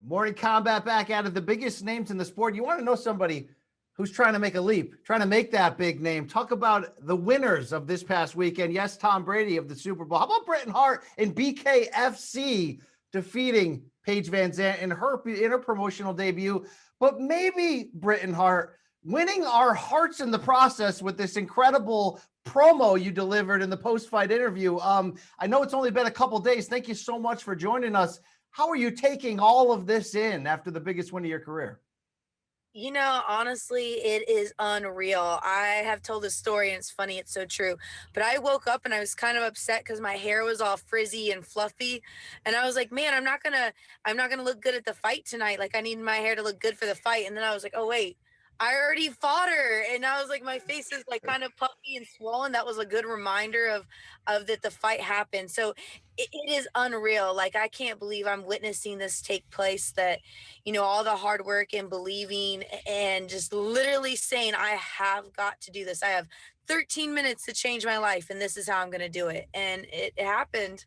Morning Combat back out of the biggest names in the sport. You want to know somebody who's trying to make a leap, trying to make that big name. Talk about the winners of this past weekend. Yes, Tom Brady of the Super Bowl. How about Britain Hart and BKFC defeating Paige VanZant in her promotional debut? But maybe Britain Hart winning our hearts in the process with this incredible promo you delivered in the post-fight interview. I know it's only been a couple days. Thank you so much for joining us. How are you taking all of this in after the biggest win of your career? Honestly, it is unreal. I have told this story and it's funny, it's so true. But I woke up and I was kind of upset because my hair was all frizzy and fluffy. And I was like, man, I'm not gonna look good at the fight tonight. Like I need my hair to look good for the fight. And then I was like, oh wait, I already fought her. And I was like, my face is like kind of puffy and swollen. That was a good reminder of that the fight happened. So it is unreal. Like I can't believe I'm witnessing this take place, that all the hard work and believing and just literally saying, I have got to do this. I have 13 minutes to change my life, and this is how I'm going to do it. And it happened.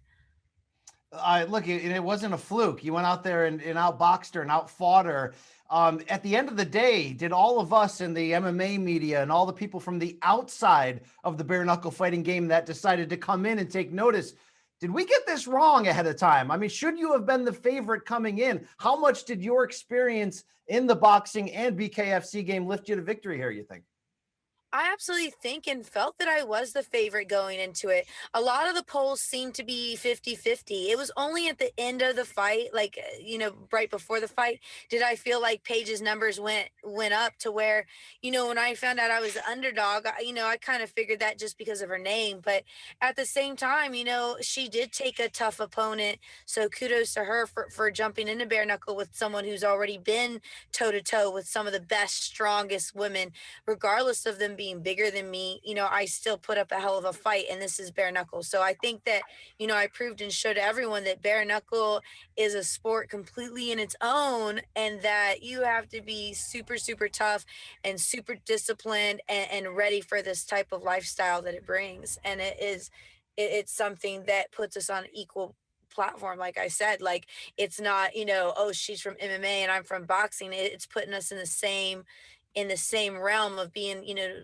Look, it wasn't a fluke. You went out there and outboxed her and outfought her. At the end of the day, did all of us in the MMA media and all the people from the outside of the bare knuckle fighting game that decided to come in and take notice, did we get this wrong ahead of time? I mean, should you have been the favorite coming in? How much did your experience in the boxing and BKFC game lift you to victory here, you think? I absolutely think and felt that I was the favorite going into it. A lot of the polls seemed to be 50-50. It was only at the end of the fight, like right before the fight, did I feel like Paige's numbers went up to where, when I found out I was the underdog, I kind of figured that just because of her name. But at the same time, she did take a tough opponent. So kudos to her for jumping into bare knuckle with someone who's already been toe to toe with some of the best, strongest women, regardless of them being bigger than me. I still put up a hell of a fight, and this is bare knuckle. So I think that, I proved and showed everyone that bare knuckle is a sport completely in its own, and that you have to be super, super tough and super disciplined and ready for this type of lifestyle that it brings. And it's something that puts us on equal platform. Like I said, like it's not, oh, she's from MMA and I'm from boxing. It's putting us in the same realm of being,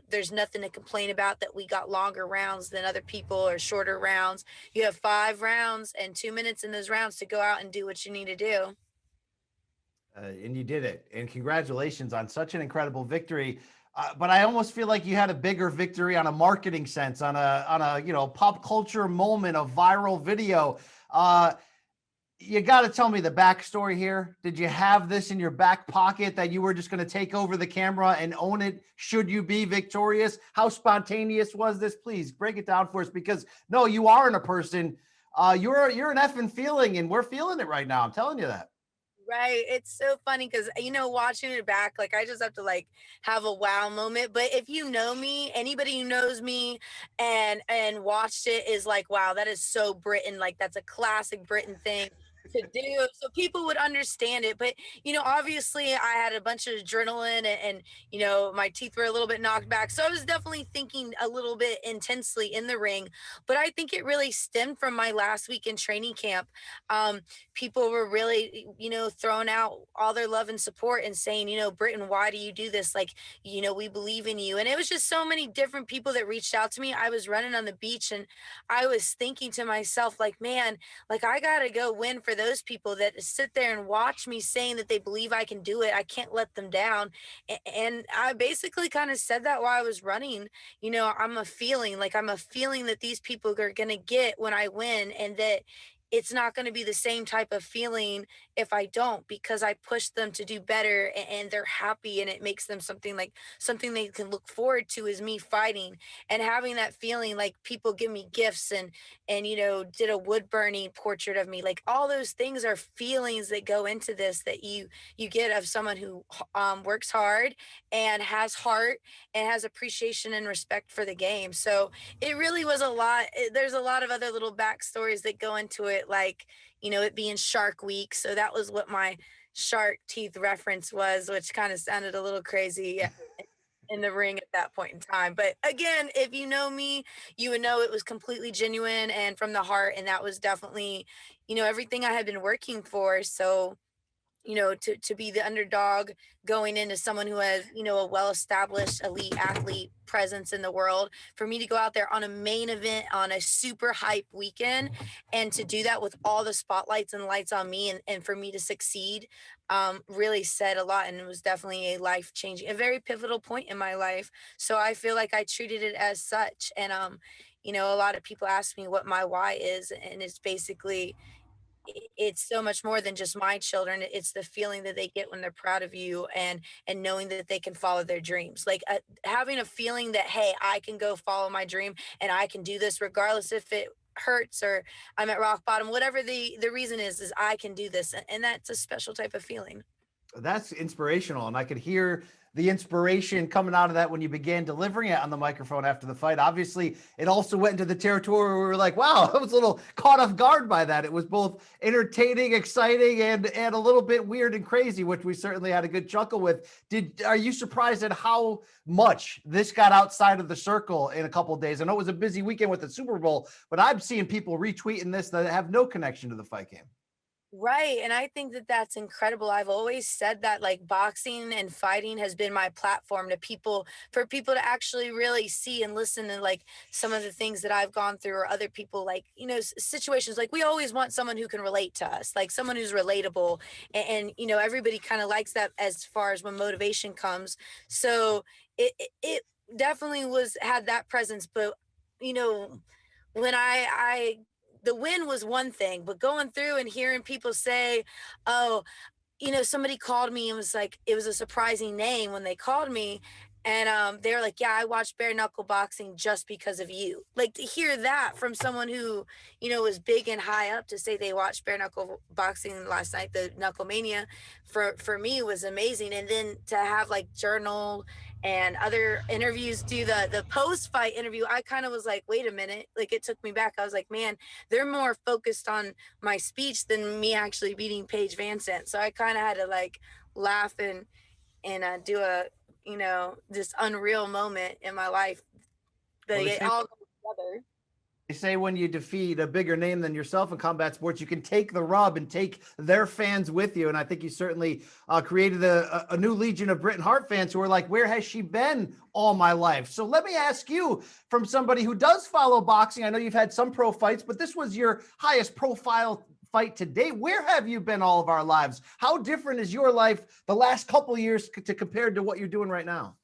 there's nothing to complain about that we got longer rounds than other people or shorter rounds. You have 5 rounds and 2 minutes in those rounds to go out and do what you need to do. And you did it. And congratulations on such an incredible victory. But I almost feel like you had a bigger victory on a marketing sense, on a pop culture moment, of viral video. You got to tell me the backstory here. Did you have this in your back pocket that you were just going to take over the camera and own it should you be victorious? How spontaneous was this? Please break it down for us, because no, you aren't a person. You're an effing feeling, and we're feeling it right now. I'm telling you that. Right. It's so funny because, watching it back, like I just have to like have a wow moment. But if you know me, anybody who knows me and watched it is like, wow, that is so Britain. Like that's a classic Britain thing to do. So people would understand it. But, obviously I had a bunch of adrenaline and my teeth were a little bit knocked back. So I was definitely thinking a little bit intensely in the ring. But I think it really stemmed from my last week in training camp. People were really, throwing out all their love and support and saying, Britain, why do you do this? Like, we believe in you. And it was just so many different people that reached out to me. I was running on the beach and I was thinking to myself, like, man, like I got to go win for those people that sit there and watch me saying that they believe I can do it. I can't let them down. And I basically kind of said that while I was running. I'm a feeling that these people are going to get when I win, and that it's not going to be the same type of feeling if I don't, because I push them to do better and they're happy, and it makes them something they can look forward to is me fighting and having that feeling. Like people give me gifts and did a wood burning portrait of me. Like all those things are feelings that go into this, that you get of someone who works hard and has heart and has appreciation and respect for the game. So it really was a lot. There's a lot of other little backstories that go into it, like, it being Shark Week. So that was what my shark teeth reference was, which kind of sounded a little crazy in the ring at that point in time. But again, if you know me, you would know it was completely genuine and from the heart. And that was definitely, everything I had been working for. So to be the underdog going into someone who has, a well-established elite athlete presence in the world, for me to go out there on a main event on a super hype weekend and to do that with all the spotlights and lights on me, and for me to succeed, really said a lot. And it was definitely a life changing, a very pivotal point in my life. So I feel like I treated it as such. And, a lot of people ask me what my why is, and it's basically, it's so much more than just my children. It's the feeling that they get when they're proud of you, and knowing that they can follow their dreams, like having a feeling that, hey, I can go follow my dream and I can do this regardless if it hurts or I'm at rock bottom, whatever the reason is I can do this. And that's a special type of feeling. That's inspirational. And I could hear the inspiration coming out of that when you began delivering it on the microphone after the fight. Obviously, it also went into the territory where we were like, wow, I was a little caught off guard by that. It was both entertaining, exciting, and a little bit weird and crazy, which we certainly had a good chuckle with. Are you surprised at how much this got outside of the circle in a couple of days? I know it was a busy weekend with the Super Bowl, but I'm seeing people retweeting this that have no connection to the fight game. Right. And I think that that's incredible. I've always said that, like, boxing and fighting has been my platform to people, for people to actually really see and listen to, like, some of the things that I've gone through, or other people, like, situations. Like, we always want someone who can relate to us, like someone who's relatable. And everybody kind of likes that as far as when motivation comes. So it definitely had that presence. But, you know, when I the win was one thing, but going through and hearing people say, oh, somebody called me and was like, it was a surprising name when they called me. And they were like, yeah, I watched bare knuckle boxing just because of you. Like, to hear that from someone who, was big and high up, to say they watched bare knuckle boxing last night, the Knucklemania, for me was amazing. And then to have, like, Journal and other interviews do the post fight interview, I kind of was like, wait a minute. Like, it took me back. I was like, man, they're more focused on my speech than me actually beating Paige VanZant. So I kind of had to, like, laugh and do a, this unreal moment in my life. But Well, it all goes together. they say when you defeat a bigger name than yourself in combat sports, you can take the rub and take their fans with you. And I think you certainly created a new legion of Britain Hart fans who are like, where has she been all my life? So let me ask you, from somebody who does follow boxing, I know you've had some pro fights, but this was your highest profile fight to date. Where have you been all of our lives? How different is your life the last couple of years to compared to what you're doing right now?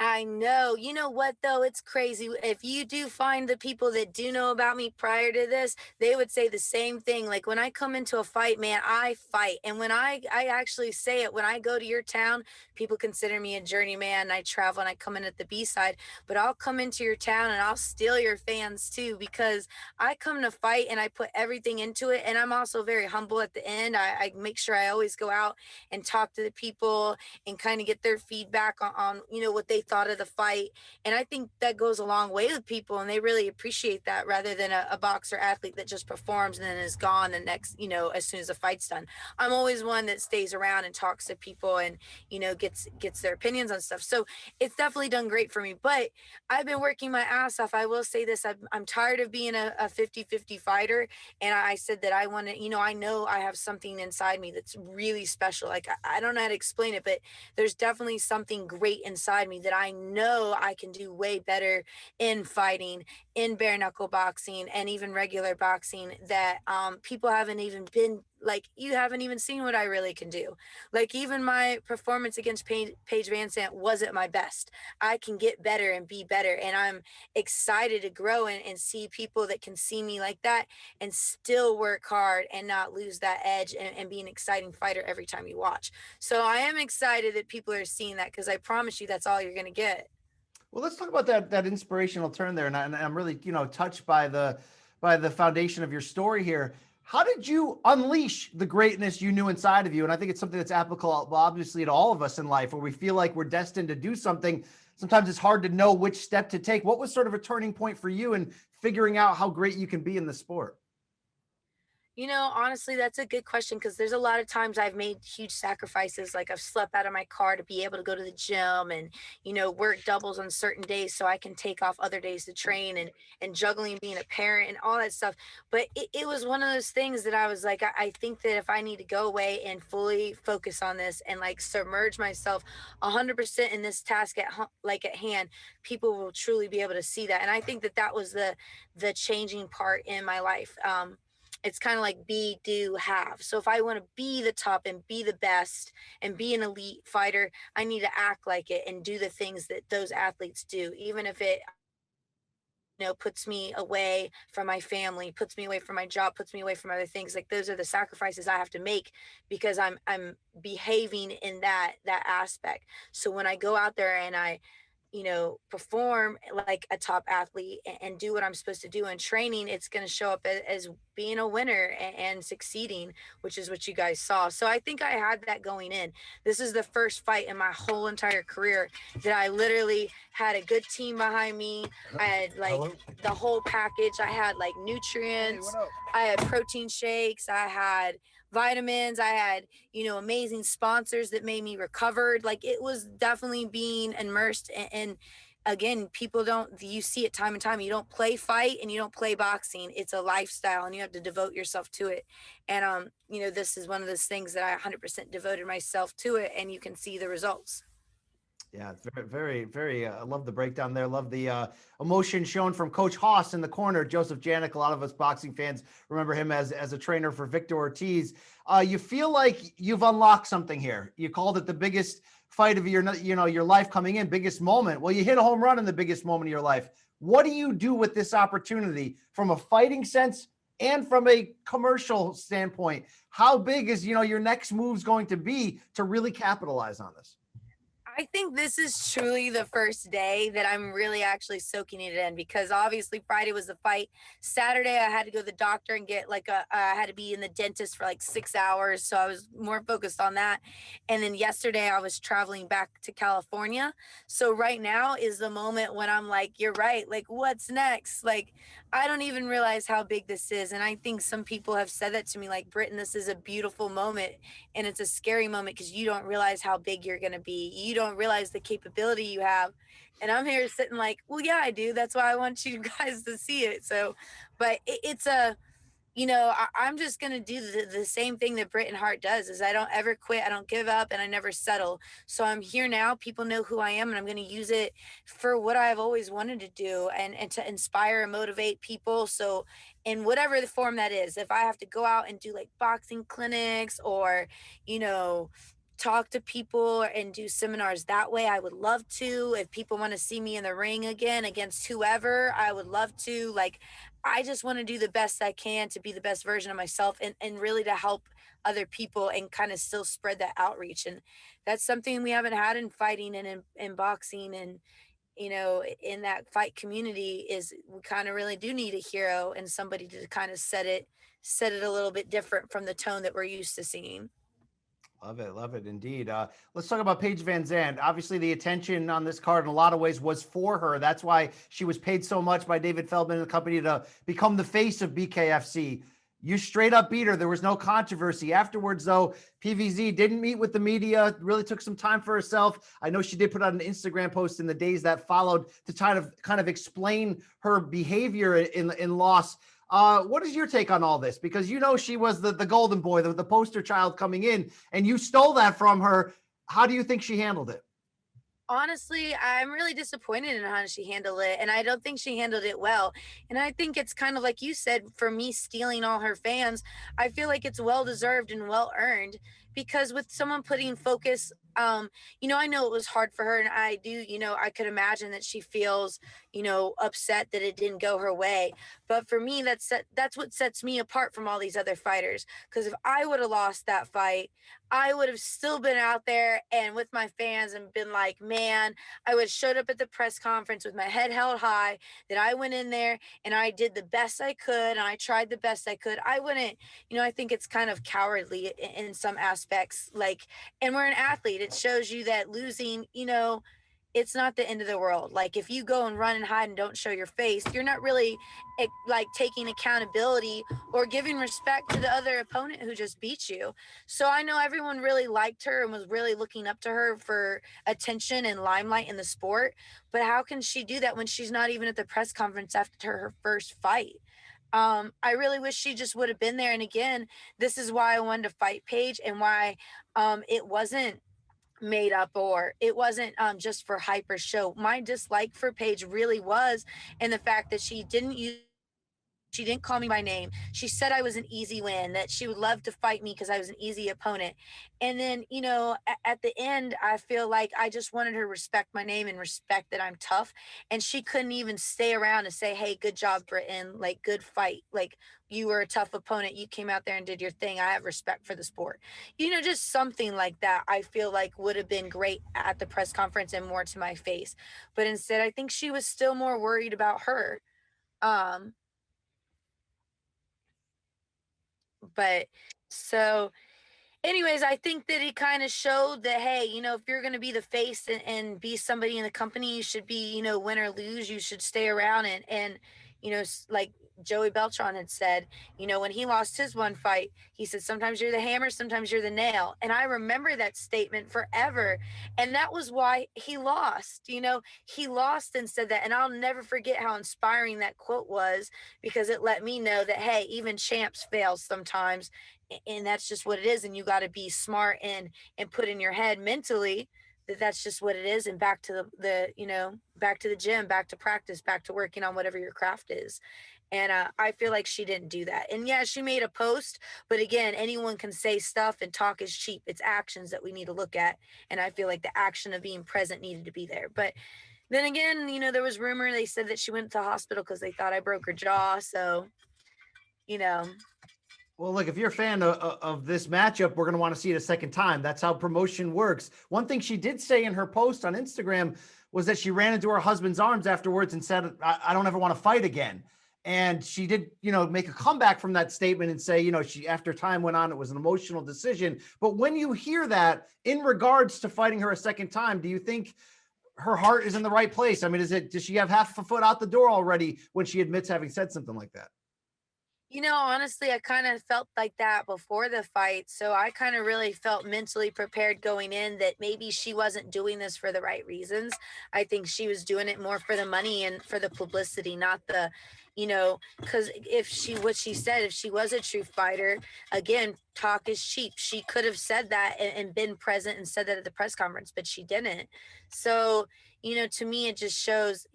I know. You know what, though? It's crazy. If you do find the people that do know about me prior to this, they would say the same thing. Like, when I come into a fight, man, I fight. And when I actually say it, when I go to your town, people consider me a journeyman. I travel and I come in at the B side, but I'll come into your town and I'll steal your fans too, because I come to fight and I put everything into it. And I'm also very humble at the end. I make sure I always go out and talk to the people and kind of get their feedback on what they thought of the fight. And I think that goes a long way with people, and they really appreciate that, rather than a boxer athlete that just performs and then is gone the next, as soon as the fight's done. I'm always one that stays around and talks to people and, gets their opinions on stuff. So it's definitely done great for me. But I've been working my ass off. I will say this, I'm tired of being a 50-50 fighter. And I said that I want to, I know I have something inside me that's really special. Like, I don't know how to explain it, but there's definitely something great inside me that I know I can do way better in fighting, in bare knuckle boxing, and even regular boxing, that people haven't even been, like, you haven't even seen what I really can do. Like, even my performance against Paige VanZant wasn't my best. I can get better and be better. And I'm excited to grow and see people that can see me like that and still work hard and not lose that edge, and be an exciting fighter every time you watch. So I am excited that people are seeing that, because I promise you that's all you're going to get. Well, let's talk about that inspirational turn there, and I'm really touched by the foundation of your story here. How did you unleash the greatness you knew inside of you? And I think it's something that's applicable, obviously, to all of us in life, where we feel like we're destined to do something. Sometimes it's hard to know which step to take. What was sort of a turning point for you in figuring out how great you can be in the sport? Honestly, that's a good question because there's a lot of times I've made huge sacrifices. Like I've slept out of my car to be able to go to the gym and, work doubles on certain days so I can take off other days to train and juggling being a parent and all that stuff. But it was one of those things that I was like, I think that if I need to go away and fully focus on this and like submerge myself 100% in this task like at hand, people will truly be able to see that. And I think that that was the changing part in my life. It's kind of like be, do, have. So if I want to be the top and be the best and be an elite fighter, I need to act like it and do the things that those athletes do, even if it puts me away from my family, puts me away from my job, puts me away from other things. Like those are the sacrifices I have to make because I'm behaving in that aspect. So when I go out there and I perform like a top athlete and do what I'm supposed to do in training, it's going to show up as being a winner and succeeding, which is what you guys saw. So I think I had that going in. This is the first fight in my whole entire career that I literally had a good team behind me. I had like the whole package. I had like nutrients. I had protein shakes. I had vitamins. I had, amazing sponsors that made me recovered. Like it was definitely being immersed in again, people don't, you see it time and time. You don't play fight and you don't play boxing. It's a lifestyle and you have to devote yourself to it. And, this is one of those things that I 100% devoted myself to it, and you can see the results. Yeah, it's very, very, very. I love the breakdown there. Love the emotion shown from Coach Haas in the corner. Joseph Janik. A lot of us boxing fans remember him as a trainer for Victor Ortiz. You feel like you've unlocked something here. You called it the biggest fight of your life coming in, biggest moment. Well, you hit a home run in the biggest moment of your life. What do you do with this opportunity from a fighting sense and from a commercial standpoint? How big is your next move's going to be to really capitalize on this? I think this is truly the first day that I'm really actually soaking it in because obviously Friday was the fight. Saturday I had to go to the doctor and get I had to be in the dentist for like 6 hours. So I was more focused on that. And then yesterday I was traveling back to California. So right now is the moment when I'm like, you're right. Like what's next? Like, I don't even realize how big this is. And I think some people have said that to me, like, Britain, this is a beautiful moment and it's a scary moment because you don't realize how big you're going to be. You don't realize the capability you have. And I'm here sitting like, well, yeah, I do. That's why I want you guys to see it. So, but it's a, I'm just going to do the same thing that Britain Hart does is I don't ever quit. I don't give up and I never settle. So I'm here now. People know who I am and I'm going to use it for what I've always wanted to do and to inspire and motivate people. So in whatever the form that is, if I have to go out and do like boxing clinics or, you know, talk to people and do seminars that way, I would love to. If people want to see me in the ring again against whoever, I would love to. Like, I just want to do the best I can to be the best version of myself and really to help other people and kind of still spread that outreach. And that's something we haven't had in fighting and in boxing and, in that fight community is we kind of really do need a hero and somebody to kind of set it a little bit different from the tone that we're used to seeing. Love it indeed. Let's talk about Paige VanZant. Obviously, the attention on this card in a lot of ways was for her. That's why she was paid so much by David Feldman and the company to become the face of BKFC. You straight up beat her. There was no controversy. Afterwards, though, PVZ didn't meet with the media, really took some time for herself. I know she did put out an Instagram post in the days that followed to kind of explain her behavior in loss. What is your take on all this? Because she was the golden boy, the poster child coming in, and you stole that from her. How do you think she handled it? Honestly, I'm really disappointed in how she handled it, and I don't think she handled it well. And I think it's kind of like you said, for me stealing all her fans, I feel like it's well deserved and well earned because with someone putting focus, I know it was hard for her, and I do, I could imagine that she feels, upset that it didn't go her way. But for me, that's what sets me apart from all these other fighters. Because if I would have lost that fight, I would have still been out there and with my fans and been like, man, I would have showed up at the press conference with my head held high, that I went in there and I did the best I could and I tried the best I could. I wouldn't, I think it's kind of cowardly in some aspects. Like, and we're an athlete. It shows you that losing, it's not the end of the world. Like if you go and run and hide and don't show your face, you're not really like taking accountability or giving respect to the other opponent who just beat you. So I know everyone really liked her and was really looking up to her for attention and limelight in the sport. But how can she do that when she's not even at the press conference after her first fight? I really wish she just would have been there. And again, this is why I wanted to fight Paige and why it wasn't made up or it wasn't just for hype or show. My dislike for Paige really was in the fact that she didn't call me by name. She said I was an easy win, that she would love to fight me because I was an easy opponent. And then, at the end, I feel like I just wanted her to respect my name and respect that I'm tough. And she couldn't even stay around and say, hey, good job, Britain. Like, good fight. Like, you were a tough opponent. You came out there and did your thing. I have respect for the sport. Just something like that, I feel like would have been great at the press conference and more to my face. But instead, I think she was still more worried about her. Um, but so anyways, I think that it kind of showed that, hey, if you're going to be the face and be somebody in the company, you should be, win or lose, you should stay around and like Joey Beltran had said, when he lost his one fight, he said, sometimes you're the hammer, sometimes you're the nail. And I remember that statement forever. And that was why he lost. He lost and said that. And I'll never forget how inspiring that quote was, because it let me know that, hey, even champs fail sometimes, and that's just what it is. And you got to be smart and put in your head mentally that that's just what it is. And back to back to the gym, back to practice, back to working on whatever your craft is. And I feel like she didn't do that. And yeah, she made a post, but again, anyone can say stuff, and talk is cheap. It's actions that we need to look at. And I feel like the action of being present needed to be there. But then again, there was rumor, they said that she went to the hospital because they thought I broke her jaw. So, you know, Well, look, if you're a fan of this matchup, we're going to want to see it a second time. That's how promotion works. One thing she did say in her post on Instagram was that she ran into her husband's arms afterwards and said, I don't ever want to fight again. And she did, make a comeback from that statement and say, she, after time went on, it was an emotional decision. But when you hear that in regards to fighting her a second time, do you think her heart is in the right place? I mean, does she have half a foot out the door already when she admits having said something like that? Honestly, I kind of felt like that before the fight. So I kind of really felt mentally prepared going in that maybe she wasn't doing this for the right reasons. I think she was doing it more for the money and for the publicity, not because what she said, if she was a true fighter, again, talk is cheap. She could have said that and been present and said that at the press conference, but she didn't. So, to me, it just shows,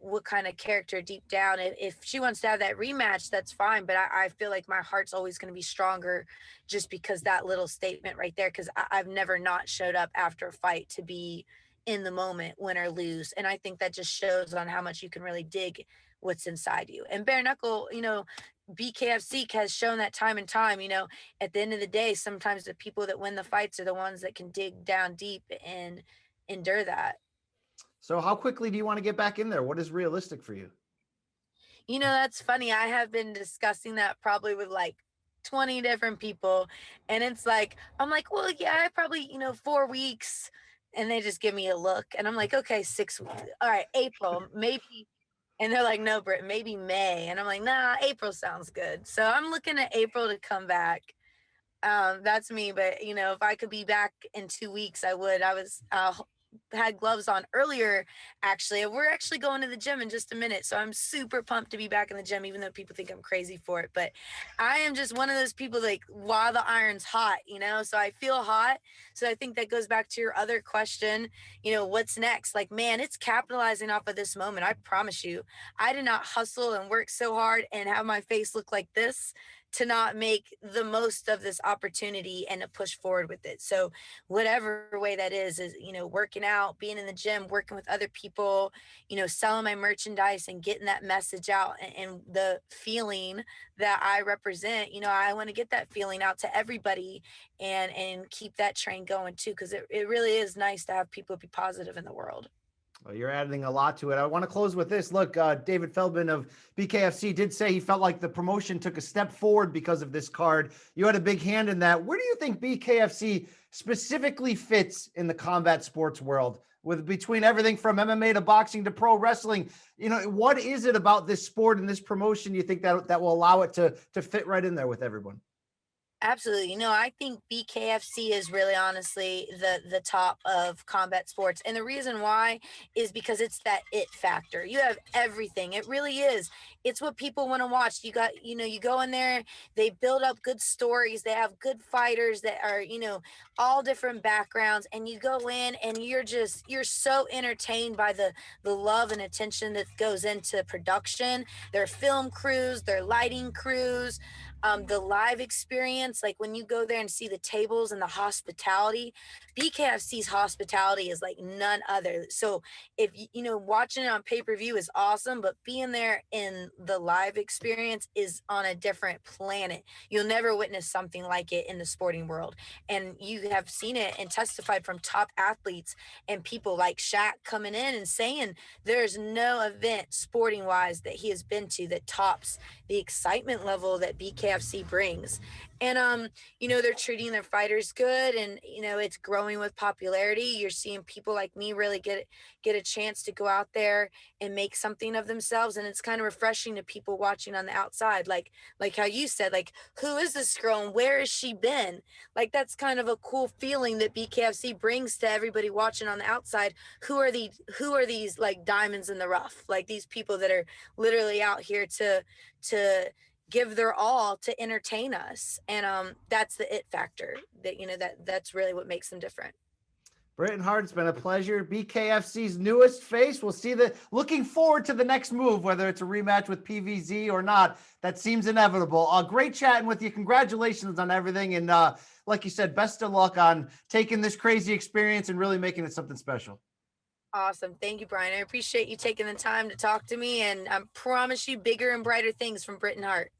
what kind of character deep down. If she wants to have that rematch, that's fine. But I feel like my heart's always going to be stronger just because that little statement right there, because I've never not showed up after a fight to be in the moment, win or lose. And I think that just shows on how much you can really dig what's inside you. And bare knuckle, BKFC has shown that time and time, at the end of the day, sometimes the people that win the fights are the ones that can dig down deep and endure that. So how quickly do you want to get back in there? What is realistic for you? That's funny. I have been discussing that probably with like 20 different people. And it's like, I'm like, well, yeah, I probably, 4 weeks. And they just give me a look. And I'm like, okay, 6 weeks. All right, April, maybe. And they're like, no, Britt, maybe May. And I'm like, nah, April sounds good. So I'm looking at April to come back. That's me. But, if I could be back in 2 weeks, I would. I was had gloves on earlier, actually. We're actually going to the gym in just a minute, so I'm super pumped to be back in the gym, even though people think I'm crazy for it. But I am just one of those people, like, while the iron's hot, so I feel hot. So I think that goes back to your other question, what's next? Like, man, it's capitalizing off of this moment. I promise you, I did not hustle and work so hard and have my face look like this to not make the most of this opportunity and to push forward with it. So whatever way that is, working out, being in the gym, working with other people, selling my merchandise and getting that message out, and the feeling that I represent, I want to get that feeling out to everybody and keep that train going too. Cause it really is nice to have people be positive in the world. Well, you're adding a lot to it. I want to close with this. Look, David Feldman of BKFC did say he felt like the promotion took a step forward because of this card. You had a big hand in that. Where do you think BKFC specifically fits in the combat sports world? With between everything from MMA to boxing to pro wrestling, what is it about this sport and this promotion you think that will allow it to fit right in there with everyone? Absolutely. I think BKFC is really honestly the top of combat sports. And the reason why is because it's that it factor. You have everything. It really is. It's what people want to watch. You got, you go in there, they build up good stories. They have good fighters that are, all different backgrounds, and you go in and you're so entertained by the love and attention that goes into production, their film crews, their lighting crews, the live experience, like when you go there and see the tables and the hospitality. BKFC's hospitality is like none other. So if watching it on pay-per-view is awesome, but being there in the live experience is on a different planet. You'll never witness something like it in the sporting world. And you have seen it and testified from top athletes and people like Shaq coming in and saying there's no event sporting wise that he has been to that tops the excitement level that BKFC brings. And they're treating their fighters good, and it's growing with popularity. You're seeing people like me really get a chance to go out there and make something of themselves, and it's kind of refreshing to people watching on the outside, like how you said, like, who is this girl and where has she been? Like, that's kind of a cool feeling that BKFC brings to everybody watching on the outside. Who are these like diamonds in the rough, like these people that are literally out here to give their all to entertain us. And that's the it factor that's really what makes them different. Britain Hart, it's been a pleasure. BKFC's newest face. We'll see looking forward to the next move, whether it's a rematch with PVZ or not. That seems inevitable. Great chatting with you. Congratulations on everything. And like you said, best of luck on taking this crazy experience and really making it something special. Awesome. Thank you, Brian. I appreciate you taking the time to talk to me, and I promise you bigger and brighter things from Britain Hart.